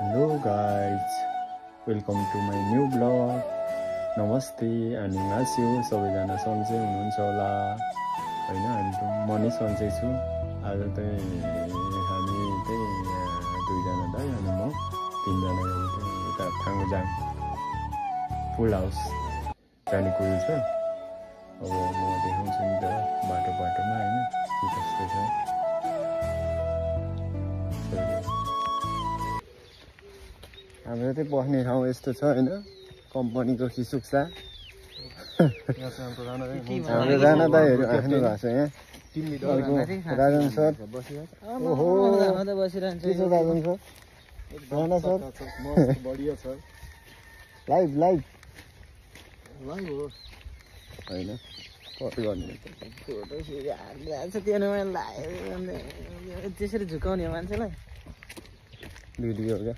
Hello guys, welcome to my new vlog. नमस्ते अनि नास्यो सबैजना सन्चै हुनुहुन्छ होला हैन अनि म नि सन्चै छु आज चाहिँ हामी चाहिँ दुईजना दाइ अनि म तीनजना यता थाङ्गुजाङ फुल हाउस जाने कुरा छ अब म देखाउँछु नि त बाटोमा हैन के कस्तो छ हाम्रो चाहिँ बस्ने ठाउँ यस्तो छ हैन कम्पनीको खिसुक्सा हाम्रो जान दाइहरू आफ्नो भएको छ यहाँ राजन सर ओहो के छ राजन सर राणा सर बढिया छ लाइभ हो हैन कति गर्ने त्यसरी झुकाउने मान्छेलाई भिडियो क्या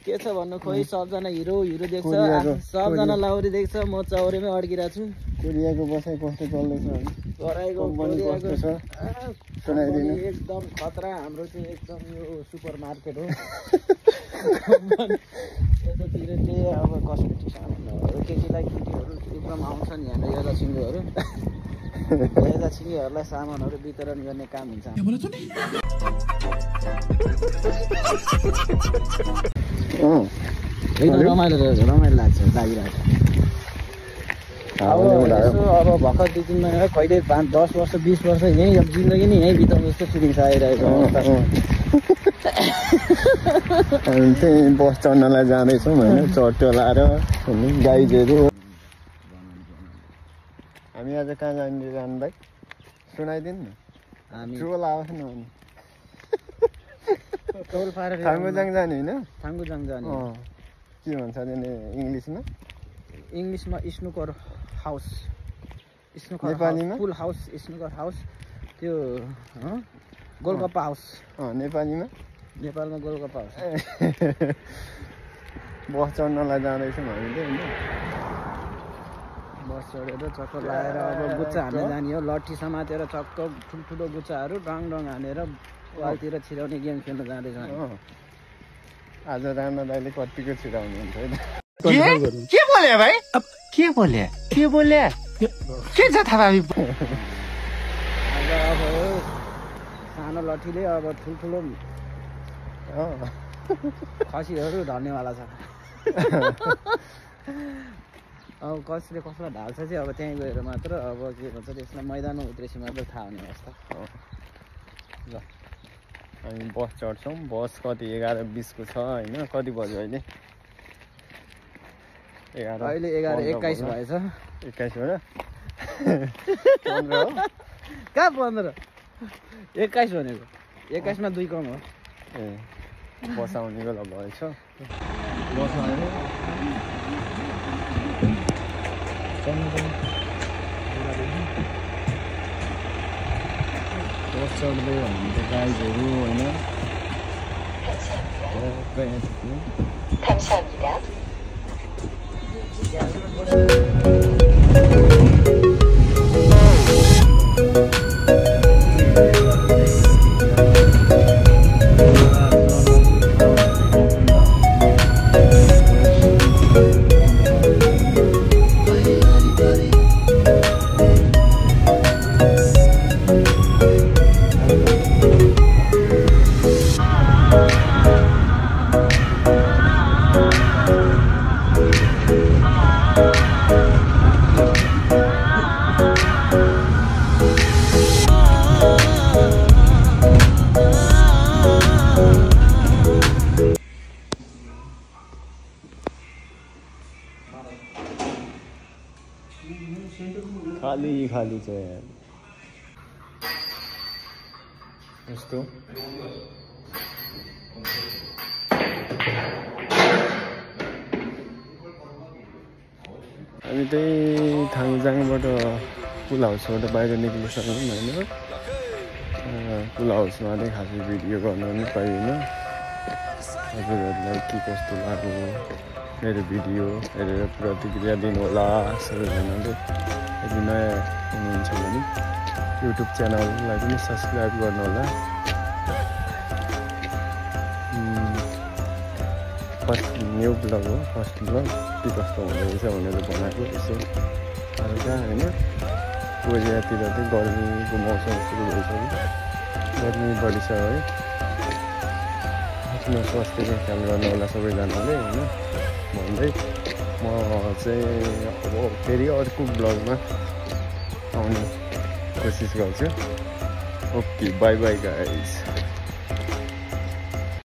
के छ भन्नु खोइ सबजना हिरो देख्छ सबजना लाउरी देख्छ म चौरीमै अड्किरहेको छु कोरियाको बसाइ कस्तो चल्दैछ कराईको कस्तो छ सुनाइदिनु एकदम खतरा हाम्रो चाहिँ एकदम यो सुपर मार्केट हो यतातिर चाहिँ अब कस्मेटिक सामानहरू केटीलाई केटीहरू एकदम आउँछ नि हाम्रो यता छिङ्गोहरू यता छिङ्गेहरूलाई सामानहरू वितरण गर्ने काम हुन्छ रमाइलो लाग्छ लागिरहेको अब भर्खर 2-3 महिना कहिले 5-10 वर्ष 20 वर्ष यहीँ अब जिन्दगी नै यहीँ बिताउँ जस्तो फिलिङ आइरहेको हामी चाहिँ बस चढ्नलाई जाँदैछौँ होइन चट्यो लाएर गाइडहरू हामी आज कहाँ जानु भाइ सुनाइदिनु न हामी ट्रोल आओस् न थाङ्गुजाङ जाने होइन थाङ्गुजाङ जाने के भन्छ अरे इङ्ग्लिसमा स्नुकर हाउस नेपालीमा फुल हाउस स्नुकर हाउस त्यो गोलगप्पा हाउस नेपालीमा नेपालमा गोलगप्पा हाउस बस चढ्नलाई जाँदैछौँ हामीले होइन बस चढेर चक्कर लगाएर अब गुच्चा हान्ने जाने हो लट्ठी समातेर चक्क ठुल्ठुलो गुच्चाहरू डङ हानेर वालतिर छिराउने गेम खेल्न जाँदैछौँ आज राणा दाइले कतिको छिराउनुहुन्छ होइन के बोले भाइ के बोले के छ थाहा आज अब सानो लट्ठीले अब ठुल्ठुलो खसीहरू ढल्नेवाला छ अब कसले कसलाई ढाल्छ चाहिँ अब त्यहीँ गएर मात्र अब के भन्छ त्यसलाई मैदानमा उत्रेपछि मात्र थाहा हुने अवस्था ल हामी बस चढ्छौँ बस कति 11:20 को छ होइन कति बज्यो अहिले 11:21 भएछ 21 हो र 15 हो कहाँ 15 21 भनेको 21 मा 2 कम हो ए बस आउने बेला भएछ बस आयो बस चढ्दै हामी त गाइडहरू होइन 감사합니다. खाली चाहिँ यस्तो हामी चाहिँ थाङ्गुजाङबाट पुल हाउसबाट बाहिर निक्लिसक्यौँ होइन पुल हाउसमा चाहिँ खासै भिडियो गर्न पनि पाइएन हजुरहरूलाई के कस्तो लाग्यो मेरो भिडियो हेरेर प्रतिक्रिया दिनुहोला सबैजनाले यदि नयाँ हुनुहुन्छ भने युट्युब च्यानललाई पनि सब्सक्राइब गर्नुहोला फर्स्ट न्यू ब्लग हो, फर्स्ट ब्लग के कस्तो हुँदो रहेछ भनेर बनाएको यसो हल्का होइन। कोरियातिर चाहिँ गर्मीको मौसम सुरु भइसक्यो, गर्मी बढी छ है। आफ्नो स्वास्थ्यको ख्याल गर्नु होला सबैजनाले होइन भन्दै म चाहिँ अब फेरि अर्को ब्लगमा आउने कोसिस गर्छु। Okay by by guys.